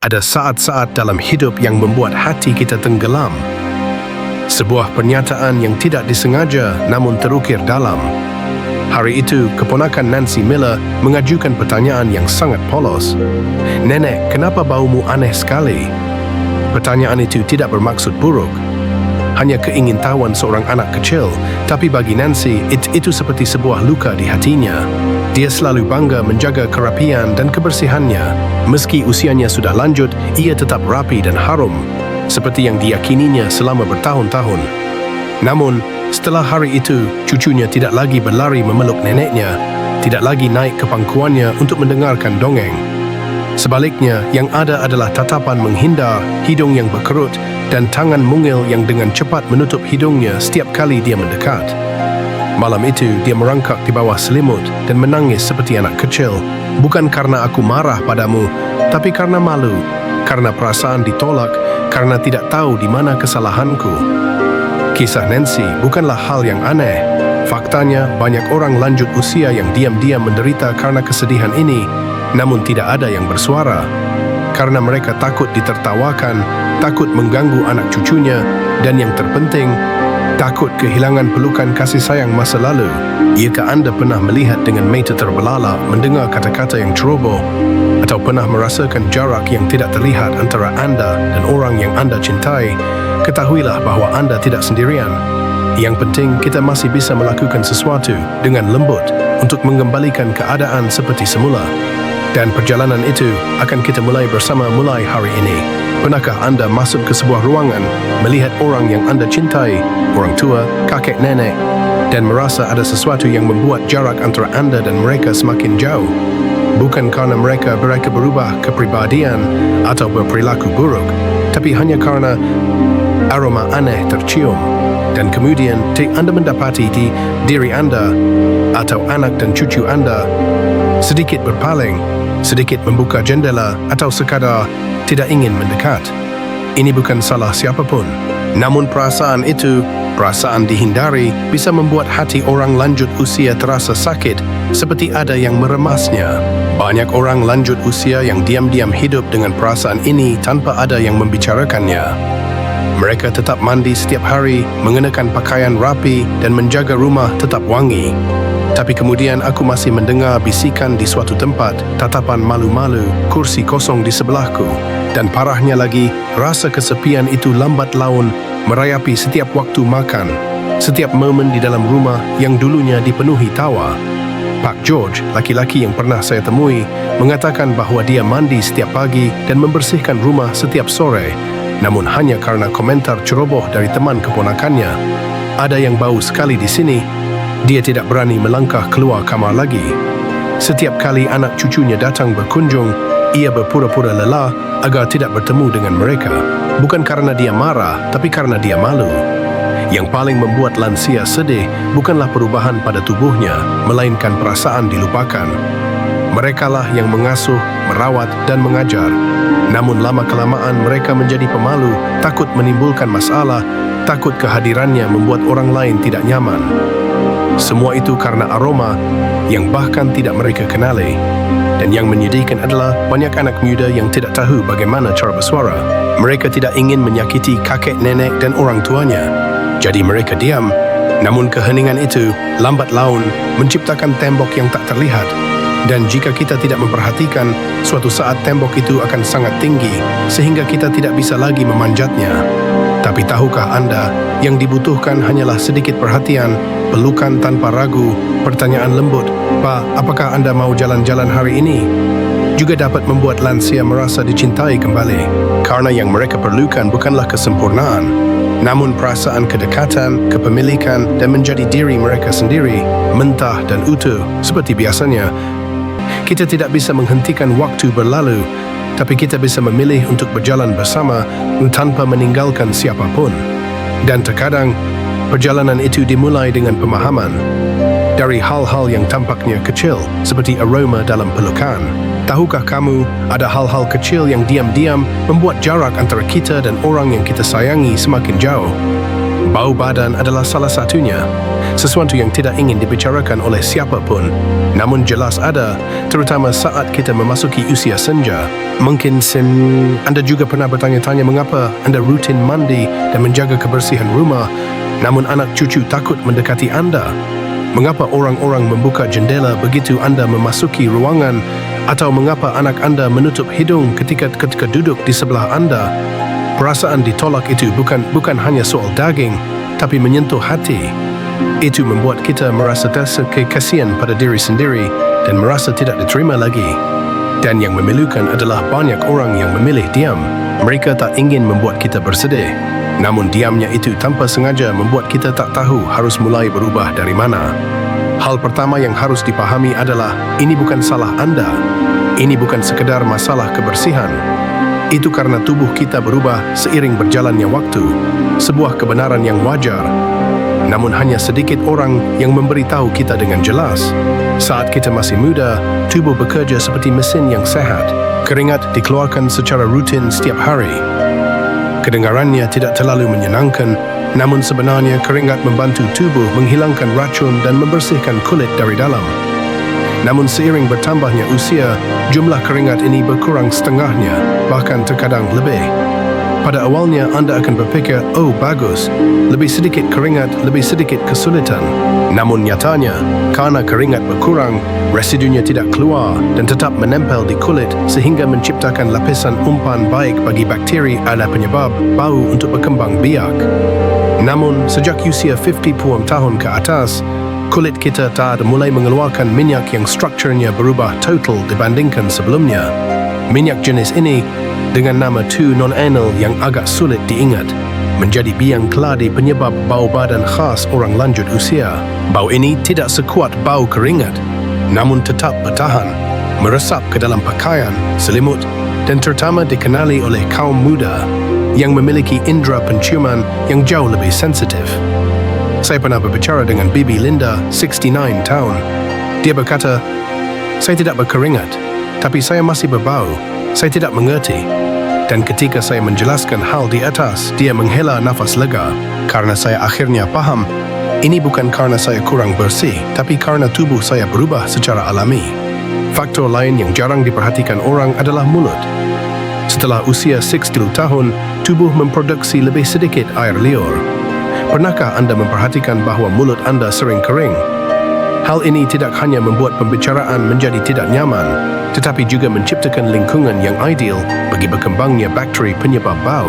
Ada saat-saat dalam hidup yang membuat hati kita tenggelam. Sebuah pernyataan yang tidak disengaja namun terukir dalam. Hari itu, keponakan Nancy Miller mengajukan pertanyaan yang sangat polos. "Nenek, kenapa baumu aneh sekali?" Pertanyaan itu tidak bermaksud buruk. Hanya keingintahuan seorang anak kecil, tapi bagi Nancy, itu seperti sebuah luka di hatinya. Dia selalu bangga menjaga kerapian dan kebersihannya. Meski usianya sudah lanjut, ia tetap rapi dan harum, seperti yang diyakininya selama bertahun-tahun. Namun, setelah hari itu, cucunya tidak lagi berlari memeluk neneknya, tidak lagi naik ke pangkuannya untuk mendengarkan dongeng. Sebaliknya, yang ada adalah tatapan menghindar, hidung yang berkerut, dan tangan mungil yang dengan cepat menutup hidungnya setiap kali dia mendekat. Malam itu, dia merangkak di bawah selimut dan menangis seperti anak kecil, bukan karena aku marah padamu, tapi karena malu, karena perasaan ditolak, karena tidak tahu di mana kesalahanku. Kisah Nancy bukanlah hal yang aneh. Faktanya, banyak orang lanjut usia yang diam-diam menderita karena kesedihan ini, namun tidak ada yang bersuara. Karena mereka takut ditertawakan, takut mengganggu anak cucunya, dan yang terpenting, takut kehilangan pelukan kasih sayang masa lalu. Jika Anda pernah melihat dengan mata terbelalak, mendengar kata-kata yang ceroboh, atau pernah merasakan jarak yang tidak terlihat antara Anda dan orang yang Anda cintai, ketahuilah bahwa Anda tidak sendirian. Yang penting, kita masih bisa melakukan sesuatu dengan lembut untuk mengembalikan keadaan seperti semula. Dan perjalanan itu akan kita mulai bersama mulai hari ini. Pernahkah Anda masuk ke sebuah ruangan, melihat orang yang Anda cintai, orang tua, kakek nenek, dan merasa ada sesuatu yang membuat jarak antara Anda dan mereka semakin jauh? Bukan karena mereka berubah kepribadian atau berperilaku buruk, tapi hanya karena aroma aneh tercium. Dan kemudian Anda mendapati diri Anda atau anak dan cucu Anda sedikit berpaling, sedikit membuka jendela, atau sekadar tidak ingin mendekat. Ini bukan salah siapapun. Namun perasaan itu, perasaan dihindari, bisa membuat hati orang lanjut usia terasa sakit, seperti ada yang meremasnya. Banyak orang lanjut usia yang diam-diam hidup dengan perasaan ini tanpa ada yang membicarakannya. Mereka tetap mandi setiap hari, mengenakan pakaian rapi, dan menjaga rumah tetap wangi. Tapi kemudian aku masih mendengar bisikan di suatu tempat, tatapan malu-malu, kursi kosong di sebelahku. Dan parahnya lagi, rasa kesepian itu lambat laun merayapi setiap waktu makan, setiap momen di dalam rumah yang dulunya dipenuhi tawa. Pak George, laki-laki yang pernah saya temui, mengatakan bahwa dia mandi setiap pagi dan membersihkan rumah setiap sore, namun hanya karena komentar ceroboh dari teman keponakannya. "Ada yang bau sekali di sini." Dia tidak berani melangkah keluar kamar lagi. Setiap kali anak cucunya datang berkunjung, ia berpura-pura lelah agar tidak bertemu dengan mereka. Bukan karena dia marah, tapi karena dia malu. Yang paling membuat lansia sedih bukanlah perubahan pada tubuhnya, melainkan perasaan dilupakan. Merekalah yang mengasuh, merawat, dan mengajar. Namun lama-kelamaan mereka menjadi pemalu, takut menimbulkan masalah, takut kehadirannya membuat orang lain tidak nyaman. Semua itu karena aroma yang bahkan tidak mereka kenali. Dan yang menyedihkan adalah banyak anak muda yang tidak tahu bagaimana cara bersuara. Mereka tidak ingin menyakiti kakek, nenek, dan orang tuanya. Jadi mereka diam. Namun keheningan itu lambat laun menciptakan tembok yang tak terlihat. Dan jika kita tidak memperhatikan, suatu saat tembok itu akan sangat tinggi sehingga kita tidak bisa lagi memanjatnya. Tapi tahukah Anda, yang dibutuhkan hanyalah sedikit perhatian, pelukan tanpa ragu, pertanyaan lembut, "Pak, apakah Anda mau jalan-jalan hari ini?" Juga dapat membuat lansia merasa dicintai kembali. Karena yang mereka perlukan bukanlah kesempurnaan, namun perasaan kedekatan, kepemilikan, dan menjadi diri mereka sendiri, mentah dan utuh, seperti biasanya. Kita tidak bisa menghentikan waktu berlalu, tapi kita bisa memilih untuk berjalan bersama tanpa meninggalkan siapapun. Dan terkadang, perjalanan itu dimulai dengan pemahaman. Dari hal-hal yang tampaknya kecil, seperti aroma dalam pelukan. Tahukah kamu, ada hal-hal kecil yang diam-diam membuat jarak antara kita dan orang yang kita sayangi semakin jauh. Bau badan adalah salah satunya. Sesuatu yang tidak ingin dibicarakan oleh siapapun, Namun jelas ada, terutama saat kita memasuki usia senja. Mungkin Anda juga pernah bertanya-tanya mengapa Anda rutin mandi dan menjaga kebersihan rumah, namun anak cucu takut mendekati Anda. Mengapa orang-orang membuka jendela begitu Anda memasuki ruangan, atau mengapa anak Anda menutup hidung ketika duduk di sebelah Anda. Perasaan ditolak itu bukan hanya soal daging, tapi menyentuh hati. Itu membuat kita merasa kasihan pada diri sendiri dan merasa tidak diterima lagi. Dan yang memilukan adalah banyak orang yang memilih diam. Mereka tak ingin membuat kita bersedih. Namun diamnya itu tanpa sengaja membuat kita tak tahu harus mulai berubah dari mana. Hal pertama yang harus dipahami adalah ini bukan salah Anda. Ini bukan sekedar masalah kebersihan. Itu karena tubuh kita berubah seiring berjalannya waktu. Sebuah kebenaran yang wajar. Namun hanya sedikit orang yang memberitahu kita dengan jelas. Saat kita masih muda, tubuh bekerja seperti mesin yang sehat. Keringat dikeluarkan secara rutin setiap hari. Kedengarannya tidak terlalu menyenangkan, namun sebenarnya keringat membantu tubuh menghilangkan racun dan membersihkan kulit dari dalam. Namun seiring bertambahnya usia, jumlah keringat ini berkurang setengahnya, bahkan terkadang lebih. Pada awalnya anda akan berpikir, oh bagus, lebih sedikit keringat, lebih sedikit kesulitan. Namun nyatanya, karena keringat berkurang, residunya tidak keluar dan tetap menempel di kulit sehingga menciptakan lapisan umpan baik bagi bakteri ada penyebab bau untuk berkembang biak. Namun, sejak usia 50 tahun ke atas, kulit kita tak mulai mengeluarkan minyak yang strukturnya berubah total dibandingkan sebelumnya. Minyak jenis ini, dengan nama 2-non-enol yang agak sulit diingat, menjadi biang keladi penyebab bau badan khas orang lanjut usia. Bau ini tidak sekuat bau keringat, namun tetap bertahan, meresap ke dalam pakaian, selimut, dan terutama dikenali oleh kaum muda yang memiliki indera penciuman yang jauh lebih sensitif. Saya pernah berbicara dengan Bibi Linda, 69 tahun. Dia berkata, saya tidak berkeringat, tapi saya masih berbau. Saya tidak mengerti. Dan ketika saya menjelaskan hal di atas, dia menghela nafas lega. Karena saya akhirnya paham, ini bukan karena saya kurang bersih, tapi karena tubuh saya berubah secara alami. Faktor lain yang jarang diperhatikan orang adalah mulut. Setelah usia 60 tahun, tubuh memproduksi lebih sedikit air liur. Pernahkah Anda memperhatikan bahwa mulut Anda sering kering? Hal ini tidak hanya membuat pembicaraan menjadi tidak nyaman, tetapi juga menciptakan lingkungan yang ideal bagi berkembangnya bakteri penyebab bau.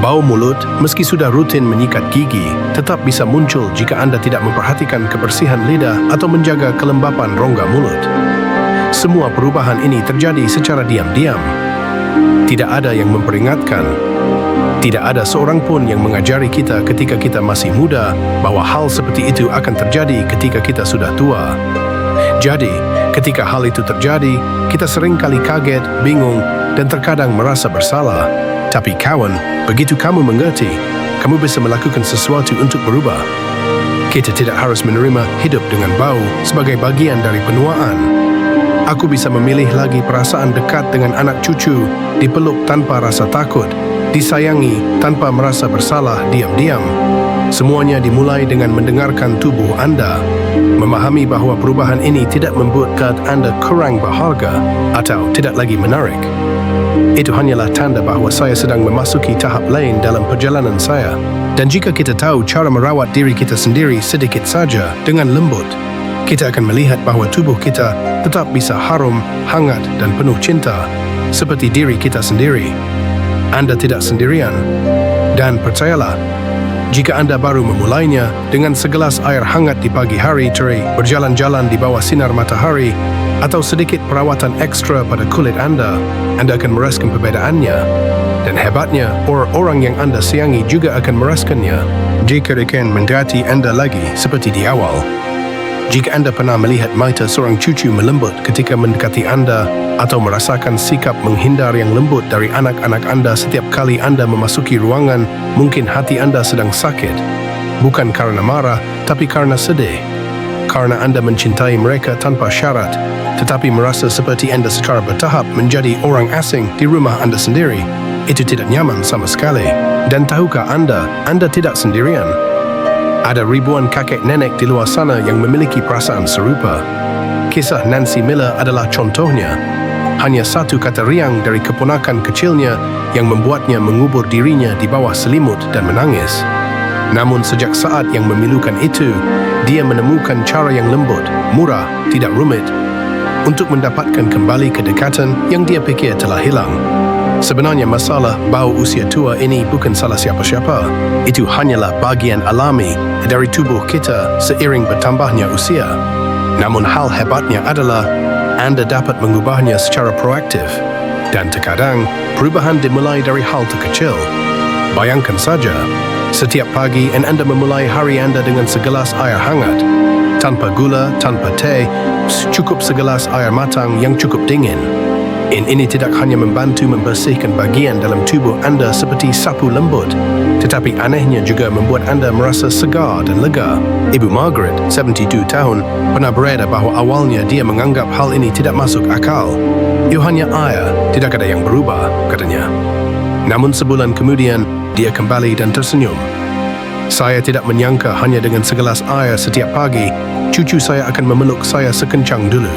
Bau mulut, meski sudah rutin menyikat gigi, tetap bisa muncul jika Anda tidak memperhatikan kebersihan lidah atau menjaga kelembapan rongga mulut. Semua perubahan ini terjadi secara diam-diam. Tidak ada yang memperingatkan. Tidak ada seorang pun yang mengajari kita ketika kita masih muda bahwa hal seperti itu akan terjadi ketika kita sudah tua. Jadi, ketika hal itu terjadi, kita seringkali kaget, bingung, dan terkadang merasa bersalah. Tapi kawan, begitu kamu mengerti, kamu bisa melakukan sesuatu untuk berubah. Kita tidak harus menerima hidup dengan bau sebagai bagian dari penuaan. Aku bisa memilih lagi perasaan dekat dengan anak cucu, dipeluk tanpa rasa takut, disayangi tanpa merasa bersalah diam-diam. Semuanya dimulai dengan mendengarkan tubuh Anda, memahami bahwa perubahan ini tidak membuat Anda kurang berharga atau tidak lagi menarik. Itu hanyalah tanda bahwa saya sedang memasuki tahap lain dalam perjalanan saya. Dan jika kita tahu cara merawat diri kita sendiri sedikit saja dengan lembut, kita akan melihat bahwa tubuh kita tetap bisa harum, hangat, dan penuh cinta, seperti diri kita sendiri. Anda tidak sendirian. Dan percayalah, jika Anda baru memulainya dengan segelas air hangat di pagi hari terik, berjalan-jalan di bawah sinar matahari, atau sedikit perawatan ekstra pada kulit Anda akan merasakan perbedaannya. Dan hebatnya, orang-orang yang Anda sayangi juga akan merasakannya jika akan mendekati Anda lagi seperti di awal. Jika Anda pernah melihat mata seorang cucu melembut ketika mendekati Anda atau merasakan sikap menghindar yang lembut dari anak-anak Anda setiap kali Anda memasuki ruangan, mungkin hati Anda sedang sakit. Bukan karena marah, tapi karena sedih. Karena Anda mencintai mereka tanpa syarat, tetapi merasa seperti Anda secara bertahap menjadi orang asing di rumah Anda sendiri. Itu tidak nyaman sama sekali. Dan tahukah Anda tidak sendirian. Ada ribuan kakek nenek di luar sana yang memiliki perasaan serupa. Kisah Nancy Miller adalah contohnya. Hanya satu kata riang dari keponakan kecilnya yang membuatnya mengubur dirinya di bawah selimut dan menangis. Namun sejak saat yang memilukan itu, dia menemukan cara yang lembut, murah, tidak rumit untuk mendapatkan kembali kedekatan yang dia fikir telah hilang. Sebenarnya masalah bau usia tua ini bukan salah siapa-siapa. Itu hanyalah bagian alami dari tubuh kita seiring bertambahnya usia. Namun hal hebatnya adalah Anda dapat mengubahnya secara proaktif. Dan terkadang, perubahan dimulai dari hal terkecil. Bayangkan saja, setiap pagi Anda memulai hari Anda dengan segelas air hangat. Tanpa gula, tanpa teh, cukup segelas air matang yang cukup dingin. Ini tidak hanya membantu membersihkan bagian dalam tubuh Anda seperti sapu lembut, tetapi anehnya juga membuat Anda merasa segar dan lega. Ibu Margaret, 72 tahun, pernah berada bahawa awalnya dia menganggap hal ini tidak masuk akal. Itu hanya air, tidak ada yang berubah, katanya. Namun sebulan kemudian, dia kembali dan tersenyum. Saya tidak menyangka hanya dengan segelas air setiap pagi, cucu saya akan memeluk saya sekencang dulu.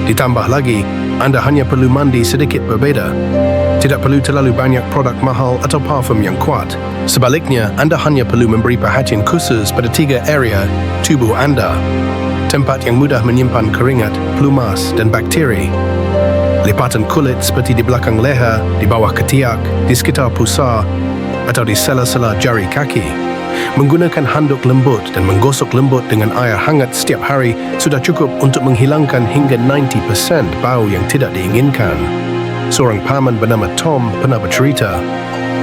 Ditambah lagi, Anda hanya perlu mandi sedikit berbeza. Tidak perlu terlalu banyak produk mahal atau parfum yang kuat. Sebaliknya, Anda hanya perlu memberi perhatian khusus pada 3 area tubuh Anda. Tempat yang mudah menyimpan keringat, pelumas dan bakteri. Lipatan kulit seperti di belakang leher, di bawah ketiak, di sekitar pusar, atau di sela-sela jari kaki. Menggunakan handuk lembut dan menggosok lembut dengan air hangat setiap hari sudah cukup untuk menghilangkan hingga 90% bau yang tidak diinginkan. Seorang paman bernama Tom pernah bercerita,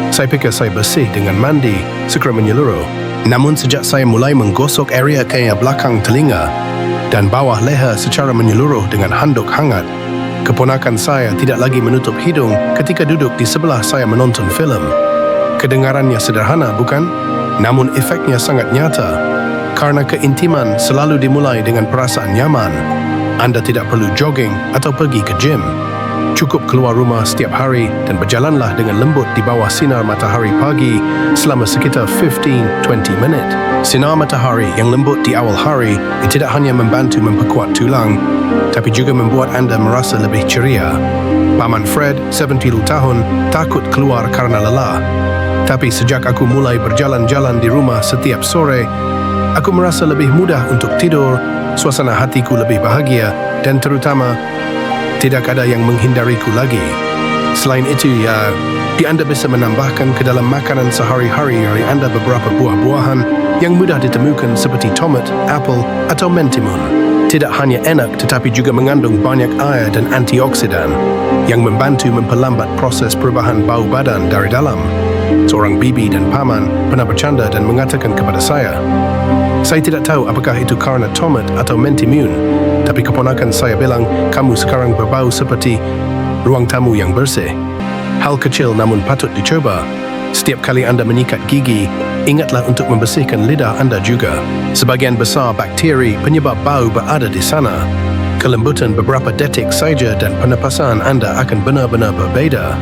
"Saya pikir saya bersih dengan mandi segera menyeluruh. Namun sejak saya mulai menggosok area kaya belakang telinga dan bawah leher secara menyeluruh dengan handuk hangat, keponakan saya tidak lagi menutup hidung ketika duduk di sebelah saya menonton filem." Kedengarannya sederhana, bukan? Namun efeknya sangat nyata. Karena keintiman selalu dimulai dengan perasaan nyaman. Anda tidak perlu jogging atau pergi ke gym. Cukup keluar rumah setiap hari dan berjalanlah dengan lembut di bawah sinar matahari pagi selama sekitar 15-20 minit. Sinar matahari yang lembut di awal hari tidak hanya membantu memperkuat tulang, tapi juga membuat Anda merasa lebih ceria. Paman Fred, 70 tahun, takut keluar karena lelah. Tapi sejak aku mulai berjalan-jalan di rumah setiap sore, aku merasa lebih mudah untuk tidur, suasana hatiku lebih bahagia, dan terutama, tidak ada yang menghindariku lagi. Selain itu, Anda bisa menambahkan ke dalam makanan sehari-hari dari Anda beberapa buah-buahan yang mudah ditemukan seperti tomat, apel, atau mentimun. Tidak hanya enak tetapi juga mengandung banyak air dan antioksidan yang membantu memperlambat proses perubahan bau badan dari dalam. Seorang bibi dan paman pernah bercanda dan mengatakan kepada saya tidak tahu apakah itu karena tomat atau mentimun, tapi keponakan saya bilang, "Kamu sekarang berbau seperti ruang tamu yang bersih." Hal kecil namun patut dicoba. Setiap kali Anda menyikat gigi, ingatlah untuk membersihkan lidah Anda juga. Sebagian besar bakteri penyebab bau berada di sana. Kelembutan beberapa detik saja dan penapasan Anda akan benar-benar berbeza.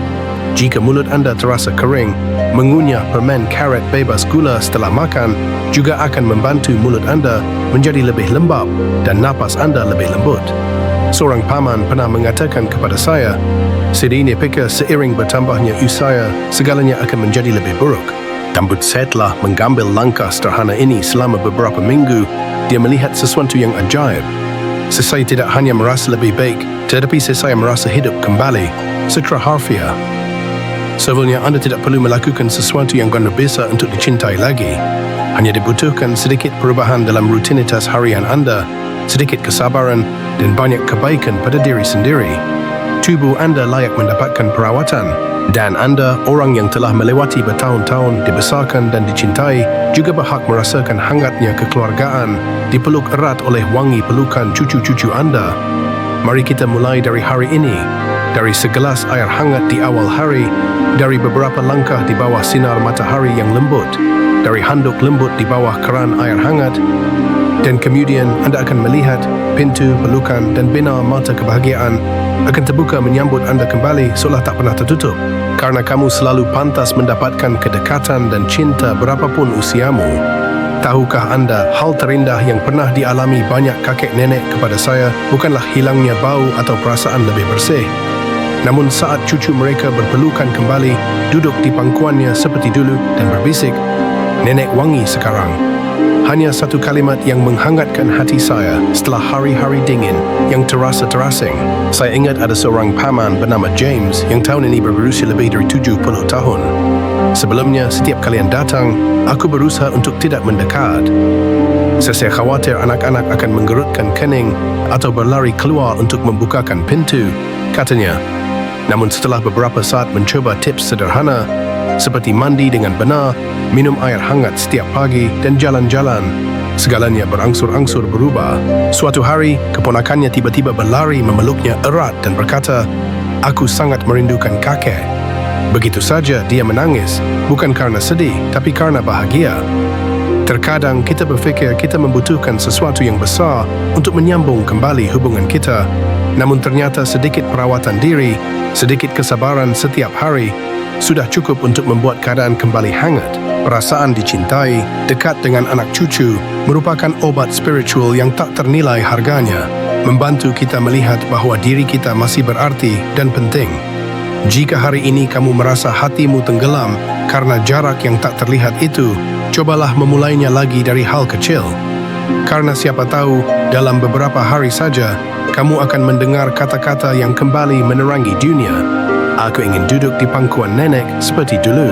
Jika mulut Anda terasa kering, mengunyah permen karet bebas gula setelah makan juga akan membantu mulut Anda menjadi lebih lembab dan napas Anda lebih lembut. Seorang paman pernah mengatakan kepada saya ini pikir seiring bertambahnya usia, segalanya akan menjadi lebih buruk. Namun setelah mengambil langkah sederhana ini selama beberapa minggu, dia melihat sesuatu yang ajaib. Saya tidak hanya merasa lebih baik, tetapi saya merasa hidup kembali, secara harfiah. Sebenarnya Anda tidak perlu melakukan sesuatu yang luar biasa untuk dicintai lagi. Hanya dibutuhkan sedikit perubahan dalam rutinitas harian Anda, sedikit kesabaran, dan banyak kebaikan pada diri sendiri. Tubuh Anda layak mendapatkan perawatan, dan Anda, orang yang telah melewati bertahun-tahun dibesarkan dan dicintai, juga berhak merasakan hangatnya kekeluargaan, dipeluk erat oleh wangi pelukan cucu-cucu Anda. Mari kita mulai dari hari ini, dari segelas air hangat di awal hari, dari beberapa langkah di bawah sinar matahari yang lembut, dari handuk lembut di bawah keran air hangat, dan kemudian Anda akan melihat pintu pelukan dan bina mata kebahagiaan akan terbuka menyambut Anda kembali seolah tak pernah tertutup. Karena kamu selalu pantas mendapatkan kedekatan dan cinta berapapun usiamu. Tahukah anda, hal terindah yang pernah dialami banyak kakek nenek kepada saya bukanlah hilangnya bau atau perasaan lebih bersih. Namun saat cucu mereka berpelukan kembali, duduk di pangkuannya seperti dulu dan berbisik, "Nenek wangi sekarang." Hanya satu kalimat yang menghangatkan hati saya setelah hari-hari dingin yang terasa terasing. Saya ingat ada seorang paman bernama James yang tahun ini berusia lebih dari 70 tahun. Sebelumnya, setiap kalian datang, aku berusaha untuk tidak mendekat. Saya khawatir anak-anak akan menggerutkan kening atau berlari keluar untuk membukakan pintu, katanya. Namun setelah beberapa saat mencoba tips sederhana, seperti mandi dengan benar, minum air hangat setiap pagi, dan jalan-jalan, segalanya berangsur-angsur berubah. Suatu hari, keponakannya tiba-tiba berlari memeluknya erat dan berkata, "Aku sangat merindukan kakek." Begitu saja dia menangis, bukan karena sedih, tapi karena bahagia. Terkadang kita berfikir kita membutuhkan sesuatu yang besar untuk menyambung kembali hubungan kita, namun ternyata sedikit perawatan diri, sedikit kesabaran setiap hari, sudah cukup untuk membuat keadaan kembali hangat. Perasaan dicintai, dekat dengan anak cucu, merupakan obat spiritual yang tak ternilai harganya, membantu kita melihat bahwa diri kita masih berarti dan penting. Jika hari ini kamu merasa hatimu tenggelam karena jarak yang tak terlihat itu, cobalah memulainya lagi dari hal kecil. Karena siapa tahu, dalam beberapa hari saja, kamu akan mendengar kata-kata yang kembali menerangi dunia. "Aku ingin duduk di pangkuan nenek seperti dulu."